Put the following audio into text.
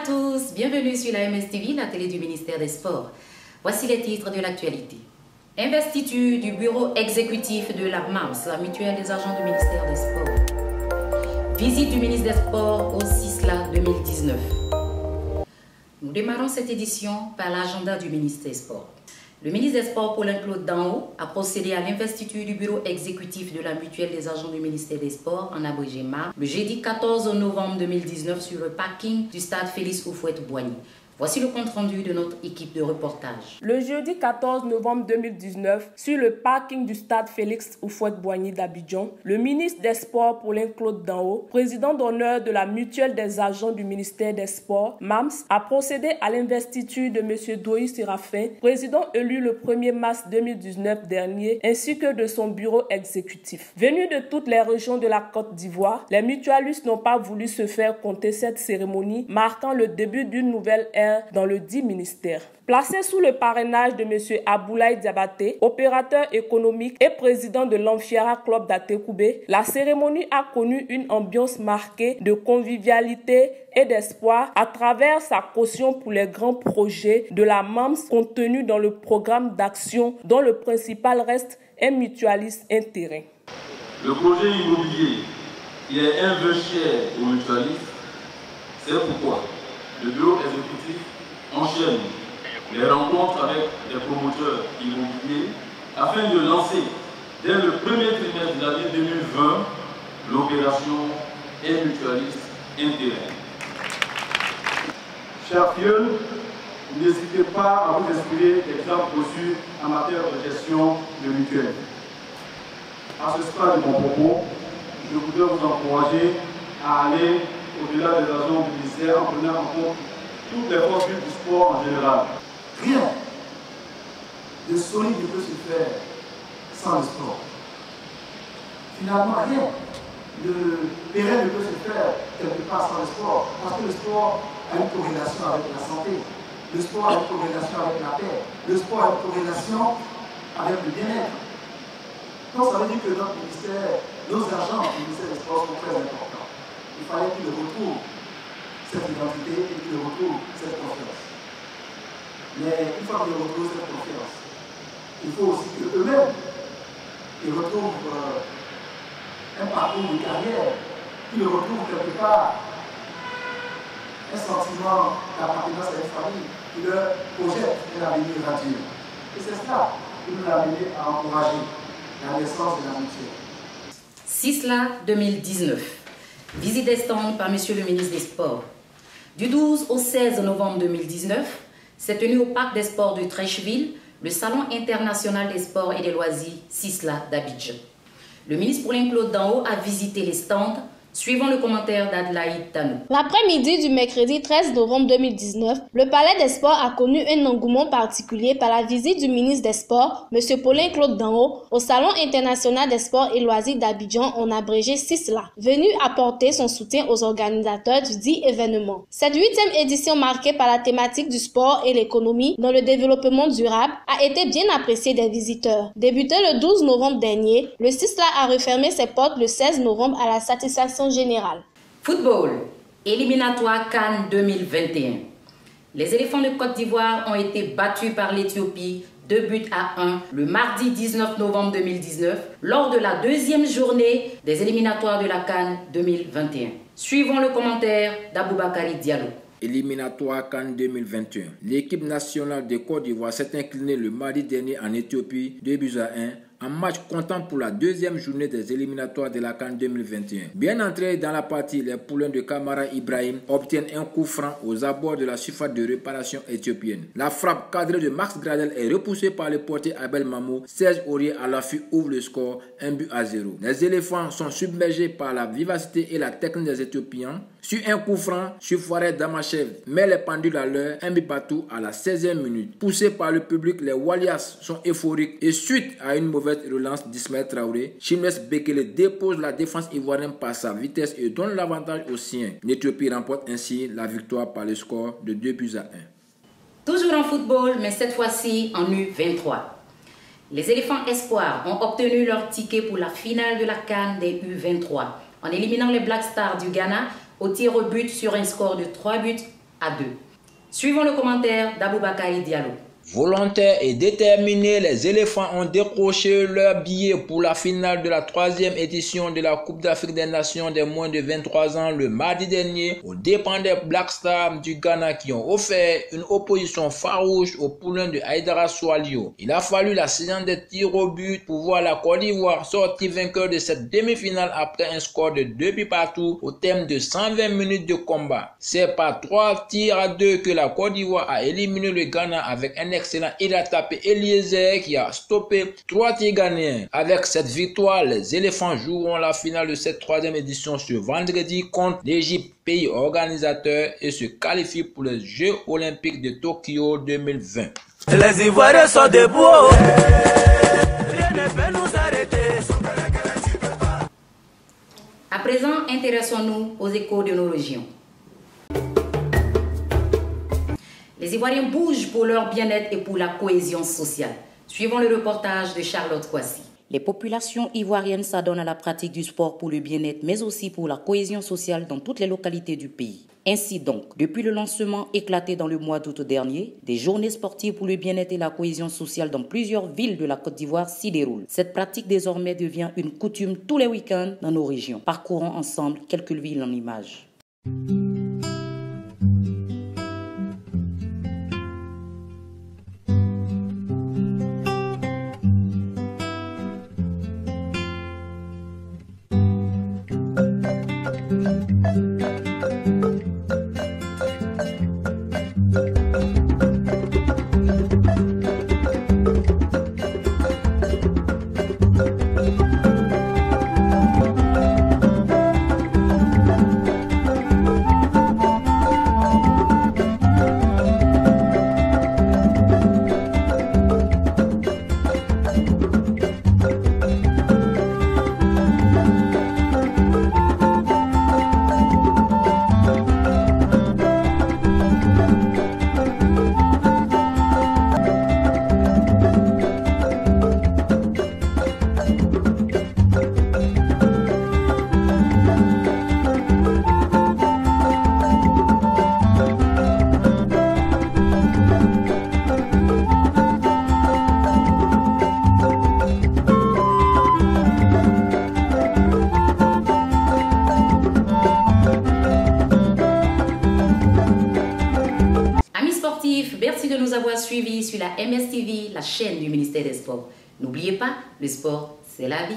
à tous, bienvenue sur la MSTV, la télé du ministère des Sports. Voici les titres de l'actualité. Investiture du bureau exécutif de la MAMS, la mutuelle des agents du ministère des Sports. Visite du ministre des Sports au CISLA 2019. Nous démarrons cette édition par l'agenda du ministre des Sports. Le ministre des Sports, Paulin-Claude Danho, a procédé à l'investiture du bureau exécutif de la mutuelle des agents du ministère des Sports, en abrégé MAMS, le jeudi 14 novembre 2019 sur le parking du stade Félix-Houphouët-Boigny. Voici le compte-rendu de notre équipe de reportage. Le jeudi 14 novembre 2019, sur le parking du stade Félix-Houphouët-Boigny d'Abidjan, le ministre des Sports, Paulin-Claude Danho, président d'honneur de la mutuelle des agents du ministère des Sports, MAMS, a procédé à l'investiture de M. Doyi Séraphin, président élu le 1er mars 2019 dernier, ainsi que de son bureau exécutif. Venus de toutes les régions de la Côte d'Ivoire, les mutualistes n'ont pas voulu se faire compter cette cérémonie, marquant le début d'une nouvelle ère dans le dit ministère. Placé sous le parrainage de M. Aboulaye Diabaté, opérateur économique et président de l'Amphiara Club d'Atekoubé, la cérémonie a connu une ambiance marquée de convivialité et d'espoir à travers sa caution pour les grands projets de la MAMS contenus dans le programme d'action dont le principal reste un mutualiste intérêt. Le projet immobilier, il est un vœu cher aux mutualistes. C'est pourquoi le bureau exécutif enchaîne les rencontres avec les promoteurs immobiliers afin de lancer dès le premier trimestre de l'année 2020 l'opération et mutualiste intérêt. Chers vieux, n'hésitez pas à vous inspirer d'exemples reçus en matière de gestion de mutuelle. À ce stade de mon propos, je voudrais vous encourager à aller au-delà des agents du ministère en prenant en compte toutes les forces du sport en général. Rien de solide ne peut se faire sans le sport. Finalement, rien de pérenne ne peut se faire quelque part sans le sport. Parce que le sport a une corrélation avec la santé. Le sport a une corrélation avec la paix. Le sport a une corrélation avec le bien-être. Donc ça veut dire que notre ministère, nos agents du ministère des Sports sont très importants. Il fallait qu'ils retrouvent cette identité et qu'ils retrouvent cette confiance. Mais une fois qu'ils retrouvent cette confiance, il faut aussi qu'eux-mêmes retrouvent un parcours de carrière, qu'ils retrouvent quelque part un sentiment d'appartenance à une famille qui leur projette un avenir radieux. Et c'est cela qui nous a amené à encourager la naissance de la mutuelle. CISLA 2019. Visite des stands par M. le ministre des Sports. Du 12 au 16 novembre 2019, s'est tenu au Parc des Sports de Treichville le Salon international des sports et des loisirs CISLA d'Abidjan. Le ministre Paulin-Claude Danho a visité les stands, suivant le commentaire d'Adelaïde Tanou. L'après-midi du mercredi 13 novembre 2019, le Palais des Sports a connu un engouement particulier par la visite du ministre des Sports, M. Paulin-Claude Danho, au Salon international des sports et loisirs d'Abidjan, en abrégé CISLA, venu apporter son soutien aux organisateurs du dit événement. Cette 8e édition marquée par la thématique du sport et l'économie dans le développement durable a été bien appréciée des visiteurs. Débuté le 12 novembre dernier, le CISLA a refermé ses portes le 16 novembre à la satisfaction générale. Football, éliminatoire CAN 2021. Les éléphants de Côte d'Ivoire ont été battus par l'Éthiopie 2-1 le mardi 19 novembre 2019 lors de la 2e journée des éliminatoires de la CAN 2021. Suivons le commentaire d'Aboubakari Diallo. Éliminatoire CAN 2021. L'équipe nationale de Côte d'Ivoire s'est inclinée le mardi dernier en Éthiopie 2-1 en match comptant pour la 2e journée des éliminatoires de la CAN 2021. Bien entrés dans la partie, les poulains de Kamara Ibrahim obtiennent un coup franc aux abords de la surface de réparation éthiopienne. La frappe cadrée de Max Gradel est repoussée par le portier Abel Mamou. Serge Aurier à l'affût ouvre le score 1-0. Les éléphants sont submergés par la vivacité et la technique des Éthiopiens. Sur un coup franc, Chufouaré Damachev met les pendules à l'heure, 1 but partout à la 16e minute. Poussés par le public, les Walias sont euphoriques et suite à une mauvaise relance d'Ismaël Traoré, Chimès Bekele dépose la défense ivoirienne par sa vitesse et donne l'avantage aux siens. L'Éthiopie remporte ainsi la victoire par le score de 2-1. Toujours en football, mais cette fois-ci en U23. Les éléphants espoirs ont obtenu leur ticket pour la finale de la CAN des U23 en éliminant les Black Stars du Ghana au tir au but sur un score de 3-1. à 2. Suivons le commentaire d'Aboubakari Diallo. Volontaires et déterminés, les éléphants ont décroché leur billet pour la finale de la 3e édition de la Coupe d'Afrique des Nations des moins de 23 ans le mardi dernier aux dépens des Black Stars du Ghana qui ont offert une opposition farouche aux poulains de Haïdara Swalio. Il a fallu la séance des tirs au but pour voir la Côte d'Ivoire sortir vainqueur de cette demi-finale après un score de 2 buts partout au terme de 120 minutes de combat. C'est par 3 tirs à 2 que la Côte d'Ivoire a éliminé le Ghana avec un excellent Iratapé Eliezer qui a stoppé 3 tirs ghanéens. Avec cette victoire, les éléphants joueront la finale de cette 3e édition ce vendredi contre l'Égypte, pays organisateur, et se qualifient pour les Jeux olympiques de Tokyo 2020. Les Ivoiriens sont debout. Rien ne peut nous arrêter. À présent, intéressons-nous aux échos de nos régions. Les Ivoiriens bougent pour leur bien-être et pour la cohésion sociale. Suivons le reportage de Charlotte Kwasi. Les populations ivoiriennes s'adonnent à la pratique du sport pour le bien-être, mais aussi pour la cohésion sociale dans toutes les localités du pays. Ainsi donc, depuis le lancement éclaté dans le mois d'août dernier, des journées sportives pour le bien-être et la cohésion sociale dans plusieurs villes de la Côte d'Ivoire s'y déroulent. Cette pratique désormais devient une coutume tous les week-ends dans nos régions. Parcourons ensemble quelques villes en images. Merci de nous avoir suivis sur la MS TV, la chaîne du ministère des Sports. N'oubliez pas, le sport, c'est la vie.